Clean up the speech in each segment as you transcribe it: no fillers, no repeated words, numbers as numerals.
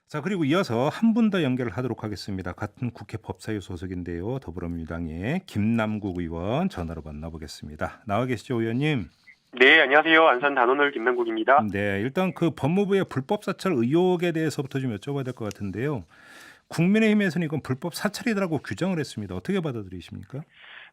자, 그리고 이어서 한 분 더 연결을 하도록 하겠습니다. 같은 국회 법사위 소속인데요. 더불어민주당의 김남국 의원 전화로 만나보겠습니다. 나와 계시죠, 의원님? 네, 안녕하세요. 안산 단오늘 김남국입니다. 네, 일단 그 법무부의 불법 사찰 의혹에 대해서부터 좀 여쭤봐야 될 것 같은데요. 국민의힘에서는 이건 불법 사찰이라고 규정을 했습니다. 어떻게 받아들이십니까?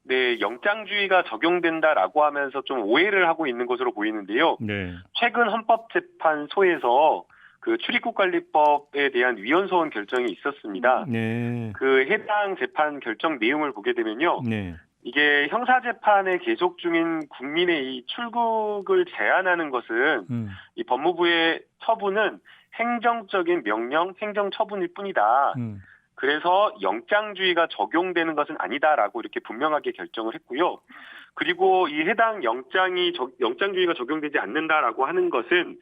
네, 영장주의가 적용된다라고 하면서 좀 오해를 하고 있는 것으로 보이는데요. 네. 최근 헌법재판소에서 그 출입국관리법에 대한 위헌소원 결정이 있었습니다. 네. 그 해당 재판 결정 내용을 보게 되면요. 네. 이게 형사재판에 계속 중인 국민의 이 출국을 제한하는 것은 음. 이 법무부의 처분은 행정적인 명령, 행정처분일 뿐이다. 음. 그래서 영장주의가 적용되는 것은 아니다라고 이렇게 분명하게 결정을 했고요. 그리고 이 해당 영장주의가 적용되지 않는다라고 하는 것은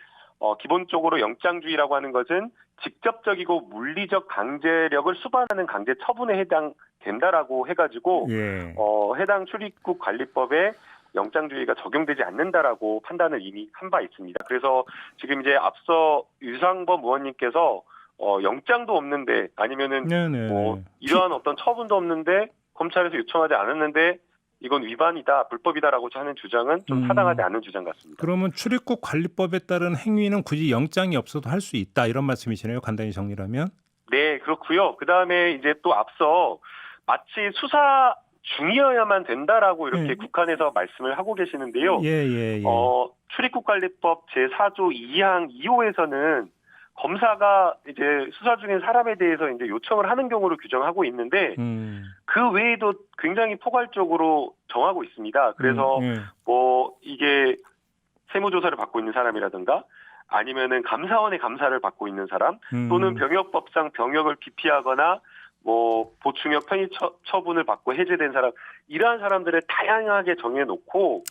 기본적으로 영장주의라고 하는 것은 직접적이고 물리적 강제력을 수반하는 강제 처분에 해당된다라고 해가지고 예. 해당 출입국 관리법에 영장주의가 적용되지 않는다라고 판단을 이미 한 바 있습니다. 그래서 지금 이제 앞서 유상범 의원님께서 영장도 없는데 아니면은 뭐 네네. 이러한 어떤 처분도 없는데 검찰에서 요청하지 않았는데 이건 위반이다, 불법이다라고 하는 주장은 좀 타당하지 않은 주장 같습니다. 그러면 출입국 관리법에 따른 행위는 굳이 영장이 없어도 할 수 있다 이런 말씀이시네요. 간단히 정리하면. 네, 그렇고요. 그다음에 이제 또 앞서 마치 수사 중이어야만 된다라고 이렇게 예. 국한에서 말씀을 하고 계시는데요. 예. 출입국관리법 제4조 2항 2호에서는 검사가 이제 수사 중인 사람에 대해서 이제 요청을 하는 경우를 규정하고 있는데 그 외에도 굉장히 포괄적으로 정하고 있습니다. 그래서 예. 뭐 이게 세무조사를 받고 있는 사람이라든가 아니면은 감사원의 감사를 받고 있는 사람 또는 병역법상 병역을 기피하거나 뭐 보충역 편의 처분을 받고 해제된 사람 이러한 사람들을 다양하게 정해놓고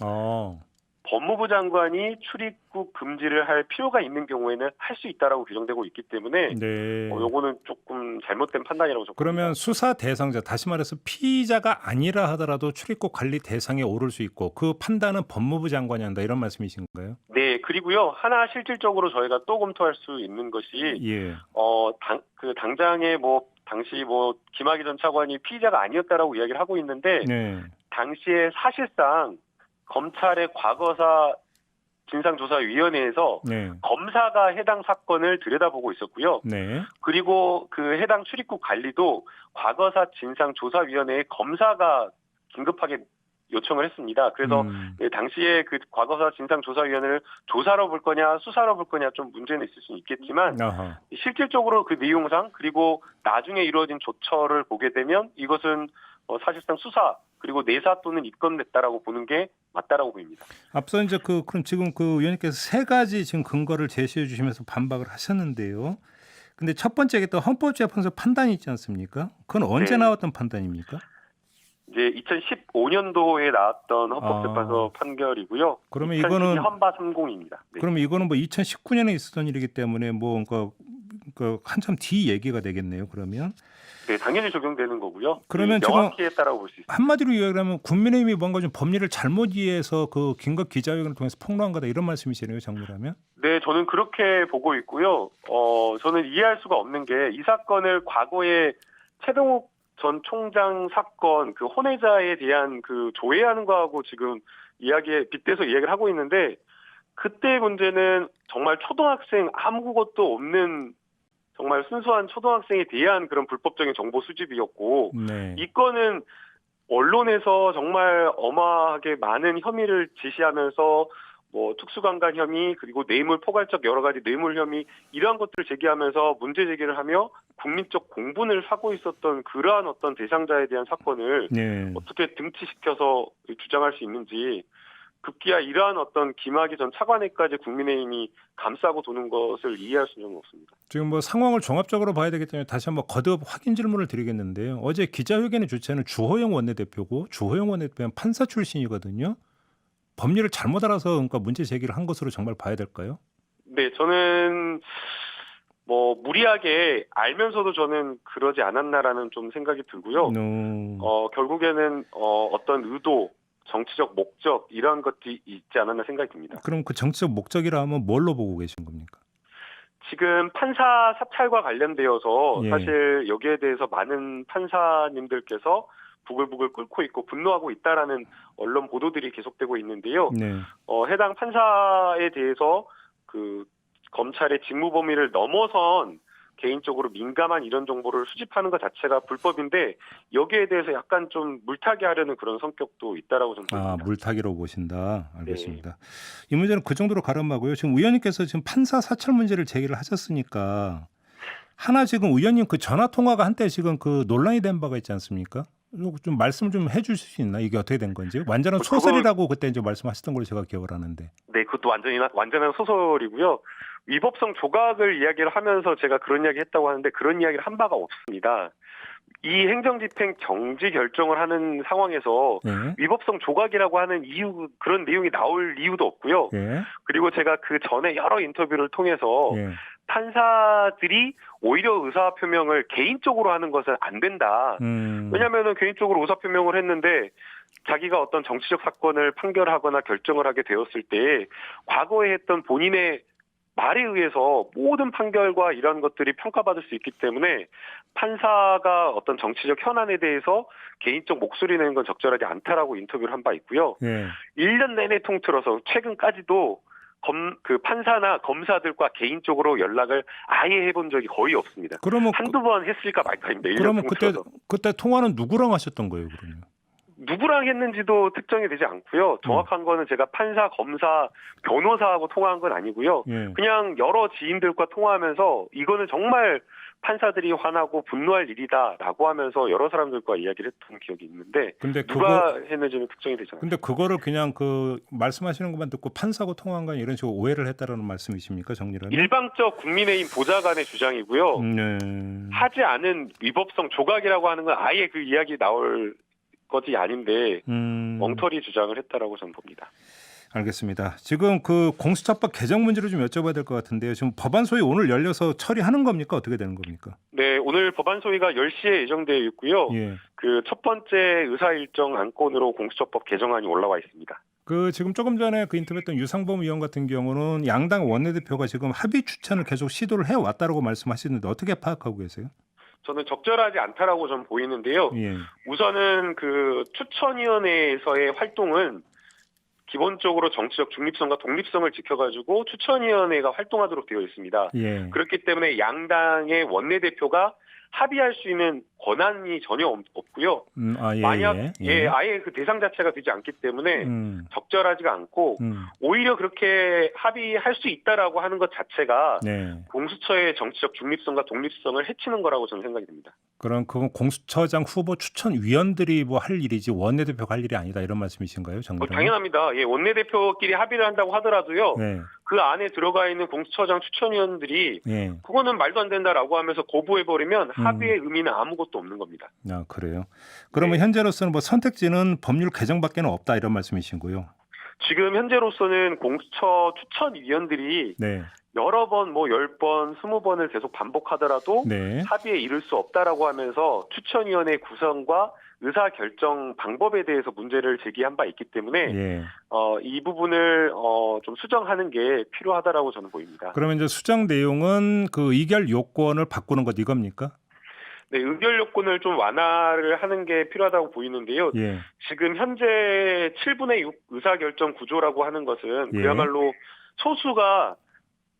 법무부 장관이 출입국 금지를 할 필요가 있는 경우에는 할 수 있다라고 규정되고 있기 때문에 네. 요거는 조금 잘못된 판단이라고 봅니다. 그러면 수사 대상자, 다시 말해서 피의자가 아니라 하더라도 출입국 관리 대상에 오를 수 있고 그 판단은 법무부 장관이 한다 이런 말씀이신가요? 네, 그리고요 하나 실질적으로 저희가 또 검토할 수 있는 것이 예. 당장에 뭐 당시 뭐 김학의 전 차관이 피의자가 아니었다라고 이야기를 하고 있는데 네. 당시에 사실상 검찰의 과거사 진상조사위원회에서 네. 검사가 해당 사건을 들여다보고 있었고요. 네. 그리고 그 해당 출입국 관리도 과거사 진상조사위원회에 검사가 긴급하게 요청을 했습니다. 그래서 당시에 그 과거사 진상조사위원회를 조사로 볼 거냐 수사로 볼 거냐 좀 문제는 있을 수 있겠지만 아하. 실질적으로 그 내용상 그리고 나중에 이루어진 조처를 보게 되면 이것은 사실상 수사 그리고 내사 또는 입건됐다라고 보는 게 맞다라고 보입니다. 앞서 이제 그럼 지금 그 의원님께서 세 가지 지금 근거를 제시해 주시면서 반박을 하셨는데요. 근데 첫 번째가 또 헌법재판소 판단이 있지 않습니까? 그건 언제 네. 나왔던 판단입니까? 이제 2015년도에 나왔던 헌법재판소 판결이고요. 그러면 2012 이거는 헌바 30입니다. 네. 그러면 이거는 뭐 2019년에 있었던 일이기 때문에 뭐 그 한참 뒤 얘기가 되겠네요. 그러면 네, 당연히 적용되는 거고요. 그러면 지금 명확히 했다라고 볼 수 있습니다. 한마디로 이야기하면 국민의힘이 뭔가 좀 법리를 잘못 이해해서 그 긴급 기자회견을 통해서 폭로한 거다 이런 말씀이시네요. 정리하면. 네, 저는 그렇게 보고 있고요. 저는 이해할 수가 없는 게 이 사건을 과거에 최동욱 전 총장 사건 그 혼외자에 대한 그 조회하는 거하고 지금 이야기에 빗대서 이야기를 하고 있는데 그때 문제는 정말 초등학생 아무것도 없는 정말 순수한 초등학생에 대한 그런 불법적인 정보 수집이었고 네. 이 건은 언론에서 정말 어마하게 많은 혐의를 제시하면서 뭐 특수강간 혐의 그리고 뇌물 포괄적 여러 가지 뇌물 혐의 이러한 것들을 제기하면서 문제 제기를 하며 국민적 공분을 사고 있었던 그러한 어떤 대상자에 대한 사건을 어떻게 등치시켜서 주장할 수 있는지 급기야 이러한 어떤 김학의 전 차관에까지 국민의힘이 감싸고 도는 것을 이해할 수는 없습니다. 지금 뭐 상황을 종합적으로 봐야 되기 때문에 다시 한번 거듭 확인 질문을 드리겠는데요. 어제 기자회견의 주체는 주호영 원내대표고 주호영 원내대표는 판사 출신이거든요. 법리를 잘못 알아서 그러니까 문제 제기를 한 것으로 정말 봐야 될까요? 네, 저는 뭐 무리하게 알면서도 저는 그러지 않았나라는 좀 생각이 들고요. 결국에는 어떤 의도, 정치적 목적 이런 것들이 있지 않았나 생각이 듭니다. 그럼 그 정치적 목적이라 하면 뭘로 보고 계신 겁니까? 지금 판사 사찰과 관련되어서 예. 사실 여기에 대해서 많은 판사님들께서 부글부글 끓고 있고 분노하고 있다라는 언론 보도들이 계속되고 있는데요. 네. 해당 판사에 대해서 그 검찰의 직무 범위를 넘어선 개인적으로 민감한 이런 정보를 수집하는 것 자체가 불법인데 여기에 대해서 약간 좀 물타기 하려는 그런 성격도 있다라고 저는 아, 보입니다. 물타기로 보신다. 알겠습니다. 이 문제는 그 정도로 가름하고요. 지금 의원님께서 지금 판사 사찰 문제를 제기를 하셨으니까 하나 지금 의원님 그 전화 통화가 한때 지금 그 논란이 된 바가 있지 않습니까? 좀 말씀 좀 해주실 수 있나? 이게 어떻게 된 건지? 완전한 그건- 소설이라고 그때 이제 말씀하셨던 걸로 제가 기억을 하는데. 네, 그것도 완전한 소설이고요. 위법성 조각을 이야기를 하면서 제가 그런 이야기 했다고 하는데 그런 이야기를 한 바가 없습니다. 이 행정집행 정지 결정을 하는 상황에서 예. 위법성 조각이라고 하는 그런 내용이 나올 이유도 없고요. 예. 그리고 제가 그 전에 여러 인터뷰를 통해서 예. 판사들이 오히려 의사표명을 개인적으로 하는 것은 안 된다. 왜냐하면 개인적으로 의사표명을 했는데 자기가 어떤 정치적 사건을 판결하거나 결정을 하게 되었을 때 과거에 했던 본인의 말에 의해서 모든 판결과 이런 것들이 평가받을 수 있기 때문에 판사가 어떤 정치적 현안에 대해서 개인적 목소리 내는 건 적절하지 않다라고 인터뷰를 한 바 있고요. 예. 1년 내내 통틀어서 최근까지도 그 판사나 검사들과 개인적으로 연락을 아예 해본 적이 거의 없습니다. 그러면 한두 번 했을까 말까입니다. 1년 그러면 통틀어서. 그때 통화는 누구랑 하셨던 거예요, 그러면? 누구랑 했는지도 특정이 되지 않고요. 정확한 거는 제가 판사, 검사, 변호사하고 통화한 건 아니고요. 예. 그냥 여러 지인들과 통화하면서 이거는 정말 판사들이 화나고 분노할 일이다라고 하면서 여러 사람들과 이야기를 했던 기억이 있는데 근데 누가 했는지는 특정이 되지 않아요. 근데 그거를 그냥 그 말씀하시는 것만 듣고 판사하고 통화한 건 이런 식으로 오해를 했다라는 말씀이십니까, 정리를 하면? 일방적 국민의힘 보좌관의 주장이고요. 네. 하지 않은 위법성 조각이라고 하는 건 아예 그 이야기 나올 것이 아닌데 엉터리 주장을 했다라고 저는 봅니다. 알겠습니다. 지금 그 공수처법 개정 문제를 좀 여쭤봐야 될 것 같은데요. 지금 법안 소위 오늘 열려서 처리하는 겁니까? 어떻게 되는 겁니까? 네, 오늘 법안 소위가 10시에 예정되어 있고요. 예. 그 첫 번째 의사 일정 안건으로 공수처법 개정안이 올라와 있습니다. 그 지금 조금 전에 그 인터뷰했던 유상범 의원 같은 경우는 양당 원내대표가 지금 합의 추천을 계속 시도를 해 왔다라고 말씀하시는데 어떻게 파악하고 계세요? 저는 적절하지 않다라고 좀 보이는데요. 예. 우선은 그 추천위원회에서의 활동은 기본적으로 정치적 중립성과 독립성을 지켜가지고 추천위원회가 활동하도록 되어 있습니다. 예. 그렇기 때문에 양당의 원내대표가 합의할 수 있는 권한이 전혀 없고요. 예. 만약 아예 그 대상 자체가 되지 않기 때문에 적절하지가 않고 오히려 그렇게 합의할 수 있다라고 하는 것 자체가 네. 공수처의 정치적 중립성과 독립성을 해치는 거라고 저는 생각이 듭니다. 그럼 그건 공수처장 후보 추천위원들이 뭐 할 일이지 원내대표가 할 일이 아니다 이런 말씀이신가요, 정리를? 당연합니다. 예, 원내대표끼리 합의를 한다고 하더라도요. 네. 그 안에 들어가 있는 공수처장 추천위원들이 예. 그거는 말도 안 된다라고 하면서 거부해버리면 합의의 의미는 아무것도 없는 겁니다. 아, 그래요. 그러면 현재로서는 뭐 선택지는 법률 개정밖에는 없다 이런 말씀이신고요. 지금 현재로서는 공수처 추천위원들이 네. 여러 번, 뭐 10번, 20번을 계속 반복하더라도 네. 합의에 이를 수 없다라고 하면서 추천위원회 구성과 의사결정 방법에 대해서 문제를 제기한 바 있기 때문에 예. 이 부분을 좀 수정하는 게 필요하다라고 저는 보입니다. 그러면 이제 수정 내용은 그 의결 요건을 바꾸는 것 이겁니까? 네, 의결 요건을 좀 완화를 하는 게 필요하다고 보이는데요. 예. 지금 현재 7분의 6 의사결정 구조라고 하는 것은 예. 그야말로 소수가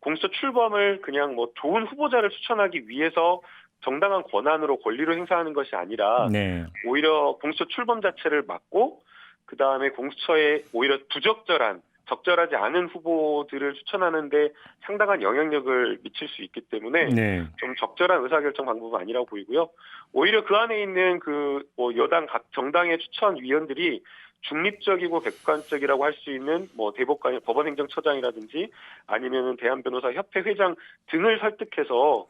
공수처 출범을 그냥 뭐 좋은 후보자를 추천하기 위해서 정당한 권한으로 권리로 행사하는 것이 아니라 네. 오히려 공수처 출범 자체를 막고 그다음에 공수처에 오히려 부적절한 적절하지 않은 후보들을 추천하는데 상당한 영향력을 미칠 수 있기 때문에 네. 좀 적절한 의사결정 방법은 아니라고 보이고요. 오히려 그 안에 있는 그 뭐 여당 각 정당의 추천위원들이 중립적이고 객관적이라고 할 수 있는 뭐 대법관, 법원행정처장이라든지 아니면은 대한변호사협회 회장 등을 설득해서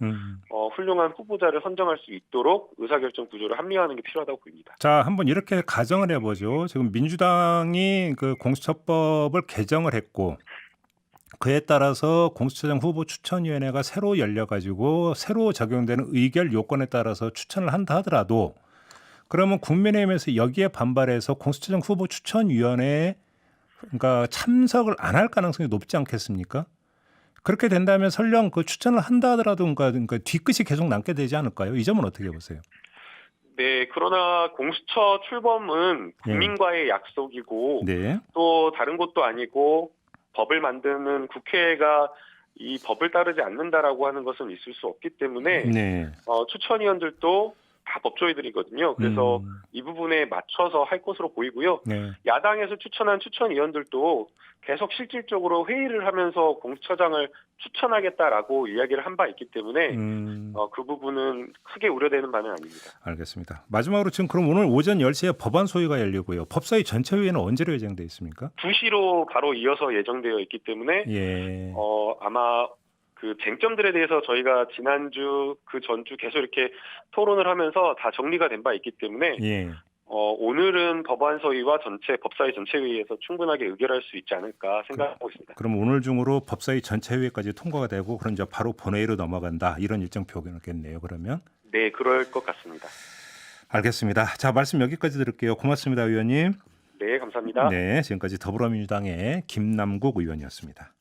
훌륭한 후보자를 선정할 수 있도록 의사결정 구조를 합리화하는 게 필요하다고 보입니다. 자, 한번 이렇게 가정을 해보죠. 지금 민주당이 그 공수처법을 개정을 했고 그에 따라서 공수처장 후보 추천위원회가 새로 열려가지고 새로 적용되는 의결 요건에 따라서 추천을 한다 하더라도 그러면 국민의힘에서 여기에 반발해서 공수처장 후보 추천위원회에 그러니까 참석을 안 할 가능성이 높지 않겠습니까? 그렇게 된다면 설령 그 추천을 한다 하더라도 그러니까 뒤끝이 계속 남게 되지 않을까요? 이 점은 어떻게 보세요? 네, 그러나 공수처 출범은 국민과의 약속이고 네. 또 다른 것도 아니고 법을 만드는 국회가 이 법을 따르지 않는다라고 하는 것은 있을 수 없기 때문에 네. 추천위원들도 다 법조위들이거든요. 그래서 음. 이 부분에 맞춰서 할 것으로 보이고요. 네. 야당에서 추천한 추천위원들도 계속 실질적으로 회의를 하면서 공수처장을 추천하겠다라고 이야기를 한 바 있기 때문에 그 부분은 크게 우려되는 바는 아닙니다. 알겠습니다. 마지막으로 지금 그럼 오늘 오전 10시에 법안 소위가 열리고요. 법사위 전체 회의는 언제로 예정돼 있습니까? 2시로 바로 이어서 예정되어 있기 때문에 예. 아마 그 쟁점들에 대해서 저희가 지난주 그 전주 계속 이렇게 토론을 하면서 다 정리가 된 바 있기 때문에 예. 오늘은 법안 소위와 법사위 전체 회의에서 충분하게 의결할 수 있지 않을까 생각하고 있습니다. 그럼 오늘 중으로 법사위 전체 회의까지 통과가 되고 그럼 이제 바로 본회의로 넘어간다 이런 일정표겠네요. 그러면. 네, 그럴 것 같습니다. 알겠습니다. 자, 말씀 여기까지 드릴게요. 고맙습니다, 의원님. 네, 감사합니다. 네, 지금까지 더불어민주당의 김남국 의원이었습니다.